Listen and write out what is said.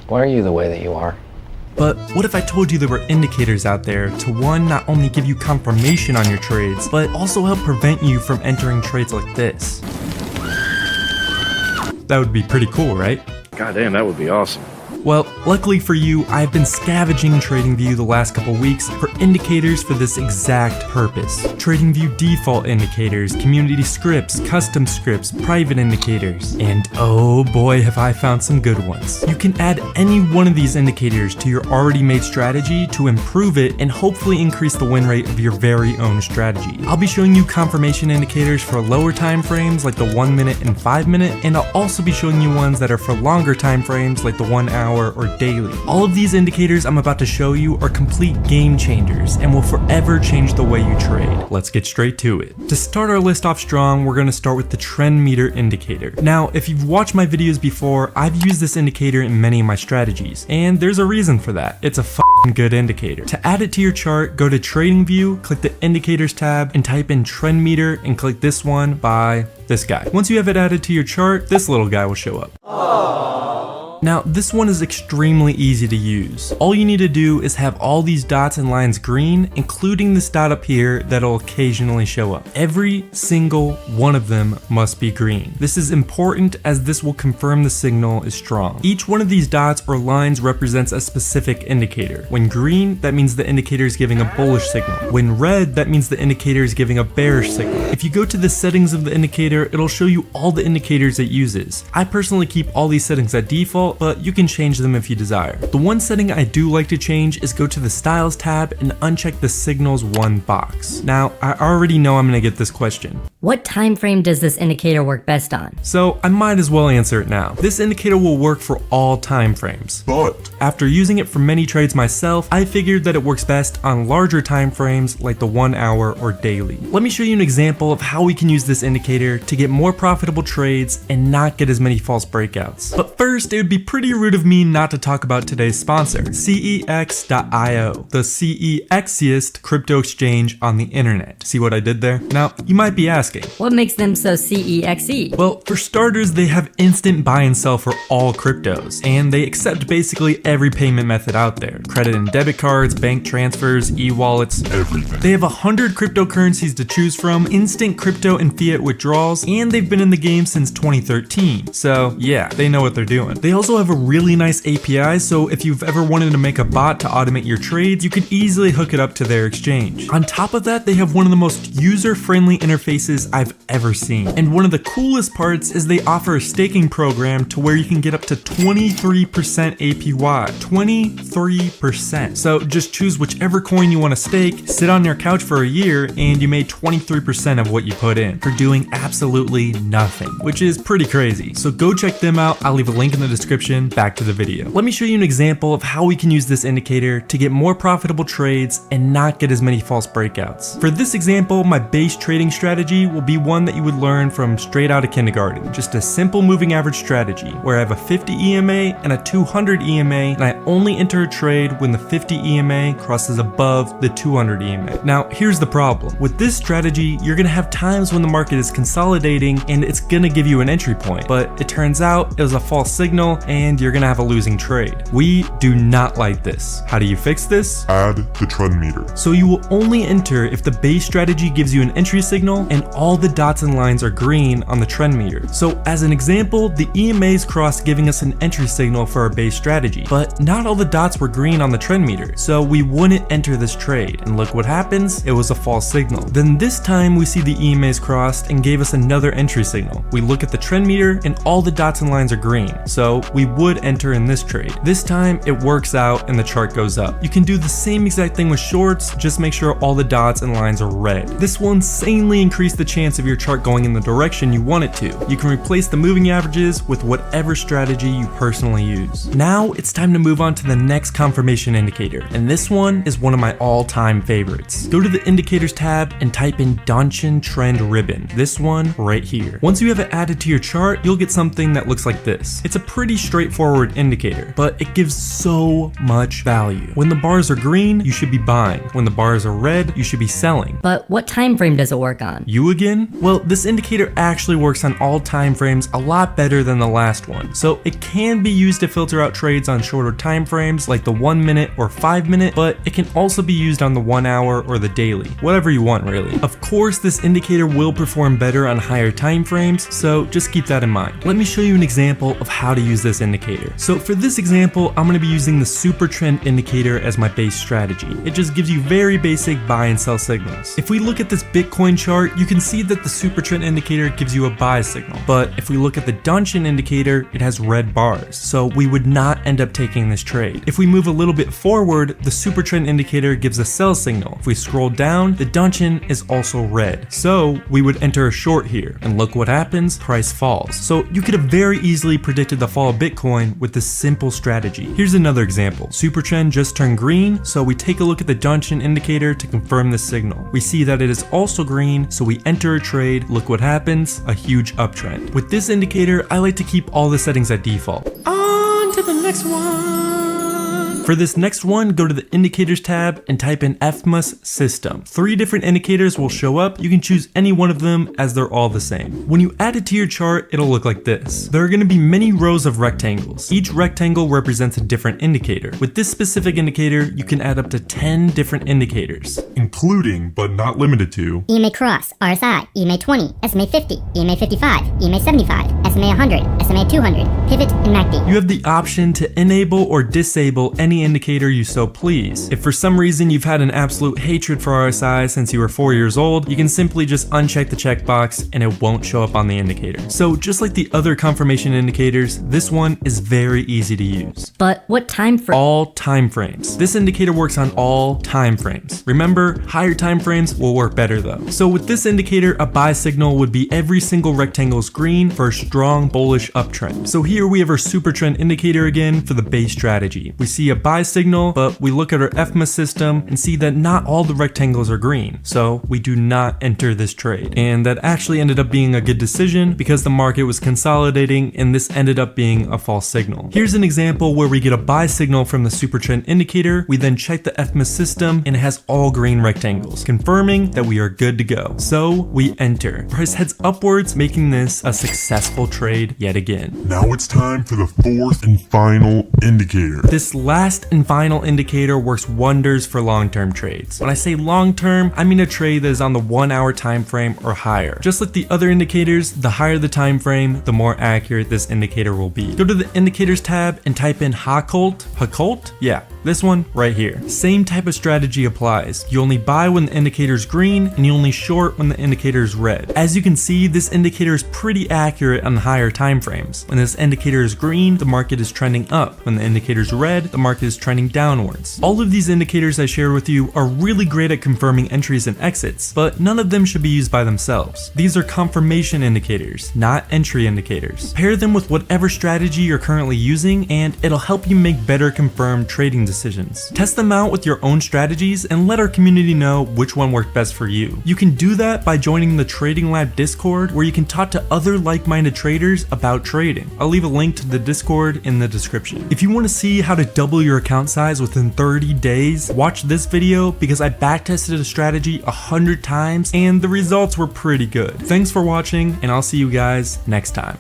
Why are you the way that you are? But what if I told you there were indicators out there to one, not only give you confirmation on your trades, but also help prevent you from entering trades like this? That would be pretty cool, right? Goddamn, that would be awesome. Well, luckily for you, I've been scavenging TradingView the last couple weeks for indicators for this exact purpose. TradingView default indicators, community scripts, custom scripts, private indicators, and oh boy have I found some good ones. You can add any one of these indicators to your already made strategy to improve it and hopefully increase the win rate of your very own strategy. I'll be showing you confirmation indicators for lower time frames like the 1 minute and 5 minute, and I'll also be showing you ones that are for longer time frames like the 1 hour or daily. All of these indicators I'm about to show you are complete game changers and will forever change the way you trade. Let's get straight to it. To start our list off strong, we're going to start with the trend meter indicator. Now, if you've watched my videos before, I've used this indicator in many of my strategies, and there's a reason for that. It's a f***ing good indicator. To add it to your chart, go to TradingView, click the indicators tab, and type in trend meter and click this one by this guy. Once you have it added to your chart, this little guy will show up. Now, this one is extremely easy to use. All you need to do is have all these dots and lines green, including this dot up here that'll occasionally show up. Every single one of them must be green. This is important as this will confirm the signal is strong. Each one of these dots or lines represents a specific indicator. When green, that means the indicator is giving a bullish signal. When red, that means the indicator is giving a bearish signal. If you go to the settings of the indicator, it'll show you all the indicators it uses. I personally keep all these settings at default, but you can change them if you desire. The one setting I do like to change is go to the styles tab and uncheck the signals 1 box. Now, I already know I'm gonna get this question. What time frame does this indicator work best on? So I might as well answer it now. This indicator will work for all time frames, but after using it for many trades myself, I figured that it works best on larger time frames like the 1 hour or daily. Let me show you an example of how we can use this indicator to get more profitable trades and not get as many false breakouts. But first, it would be pretty rude of me not to talk about today's sponsor, cex.io, the CEXiest crypto exchange on the internet. See what I did there? Now, you might be asking, What makes them so CEXE? well, for starters, they have instant buy and sell for all cryptos, and they accept basically every payment method out there. Credit and debit cards, bank transfers, e-wallets, everything. They have 100 cryptocurrencies to choose from, instant crypto and fiat withdrawals, and they've been in the game since 2013. So yeah, they know what they're doing. They also have a really nice API, so if you've ever wanted to make a bot to automate your trades, you can easily hook it up to their exchange. On top of that, they have one of the most user-friendly interfaces I've ever seen. And one of the coolest parts is they offer a staking program to where you can get up to 23% APY. 23%. So just choose whichever coin you want to stake, sit on your couch for a year, and you made 23% of what you put in for doing absolutely nothing, which is pretty crazy. So go check them out. I'll leave a link in the description. Back to the video. Let me show you an example of how we can use this indicator to get more profitable trades and not get as many false breakouts. For this example, my base trading strategy will be one that you would learn from straight out of kindergarten. Just a simple moving average strategy where I have a 50 EMA and a 200 EMA, and I only enter a trade when the 50 EMA crosses above the 200 EMA. Now, here's the problem. With this strategy, you're gonna have times when the market is consolidating and it's gonna give you an entry point, but it turns out it was a false signal and you're gonna have a losing trade. We do not like this. How do you fix this? Add the trend meter. So you will only enter if the base strategy gives you an entry signal and all the dots and lines are green on the trend meter. So as an example, the EMAs crossed giving us an entry signal for our base strategy, but not all the dots were green on the trend meter, so we wouldn't enter this trade. And look what happens, it was a false signal. Then this time we see the EMAs crossed and gave us another entry signal. We look at the trend meter and all the dots and lines are green, so we would enter in this trade. This time it works out and the chart goes up. You can do the same exact thing with shorts, just make sure all the dots and lines are red. This will insanely increase the chance of your chart going in the direction you want it to. You can replace the moving averages with whatever strategy you personally use. Now it's time to move on to the next confirmation indicator, and this one is one of my all-time favorites. Go to the indicators tab and type in Donchian Trend Ribbon, this one right here. Once you have it added to your chart, you'll get something that looks like this. It's a pretty straightforward indicator, but it gives so much value. When the bars are green, you should be buying. When the bars are red, you should be selling. But what time frame does it work on? You again? Well, this indicator actually works on all time frames a lot better than the last one. So it can be used to filter out trades on shorter time frames like the 1 minute or 5 minute, but it can also be used on the 1 hour or the daily, whatever you want really. Of course, this indicator will perform better on higher time frames, so just keep that in mind. Let me show you an example of how to use this indicator. So for this example, I'm going to be using the super trend indicator as my base strategy. It just gives you very basic buy and sell signals. If we look at this Bitcoin chart, you can see that the super trend indicator gives you a buy signal, but if we look at the Dungeon indicator, it has red bars, so we would not end up taking this trade. If we move a little bit forward, the super trend indicator gives a sell signal. If we scroll down, the Dungeon is also red, so we would enter a short here, and look what happens, price falls. So you could have very easily predicted the fall of Bitcoin with this simple strategy. Here's another example. Super trend just turned green, so we take a look at the Dungeon indicator to confirm the signal. We see that it is also green, so we enter a trade. Look what happens, a huge uptrend. With this indicator, I like to keep all the settings at default. On to the next one. For this next one, go to the indicators tab and type in FMUS system. 3 different indicators will show up. You can choose any one of them as they're all the same. When you add it to your chart, it'll look like this. There are going to be many rows of rectangles. Each rectangle represents a different indicator. With this specific indicator, you can add up to 10 different indicators, including but not limited to EMA Cross, RSI, EMA 20, SMA 50, EMA 55, EMA 75, SMA 100, SMA 200, Pivot, and MACD. You have the option to enable or disable any indicator you so please. If for some reason you've had an absolute hatred for RSI since you were 4 years old, you can simply just uncheck the checkbox and it won't show up on the indicator. So just like the other confirmation indicators, this one is very easy to use. But what time frame? All time frames. This indicator works on all time frames. Remember, higher time frames will work better though. So with this indicator, a buy signal would be every single rectangle is green for a strong bullish uptrend. So here we have our super trend indicator again for the base strategy. We see a buy signal, but we look at our FMUS system and see that not all the rectangles are green. So we do not enter this trade. And that actually ended up being a good decision because the market was consolidating and this ended up being a false signal. Here's an example where we get a buy signal from the super trend indicator. We then check the FMUS system and it has all green rectangles, confirming that we are good to go. So we enter. Price heads upwards, making this a successful trade yet again. Now it's time for the 4th and final indicator. This last and final indicator works wonders for long-term trades. When I say long-term, I mean a trade that is on the 1 hour time frame or higher. Just like the other indicators, the higher the time frame, the more accurate this indicator will be. Go to the indicators tab and type in HACOLT? Yeah, this one right here. Same type of strategy applies. You only buy when the indicator is green and you only short when the indicator is red. As you can see, this indicator is pretty accurate on higher time frames. When this indicator is green, the market is trending up. When the indicator is red, the market is trending downwards. All of these indicators I shared with you are really great at confirming entries and exits, but none of them should be used by themselves. These are confirmation indicators, not entry indicators. Pair them with whatever strategy you're currently using and it'll help you make better confirmed trading decisions. Test them out with your own strategies and let our community know which one worked best for you. You can do that by joining the Trading Lab Discord where you can talk to other like-minded traders about trading. I'll leave a link to the Discord in the description. If you want to see how to double your account size within 30 days, watch this video because I backtested a strategy 100 times and the results were pretty good. Thanks for watching and I'll see you guys next time.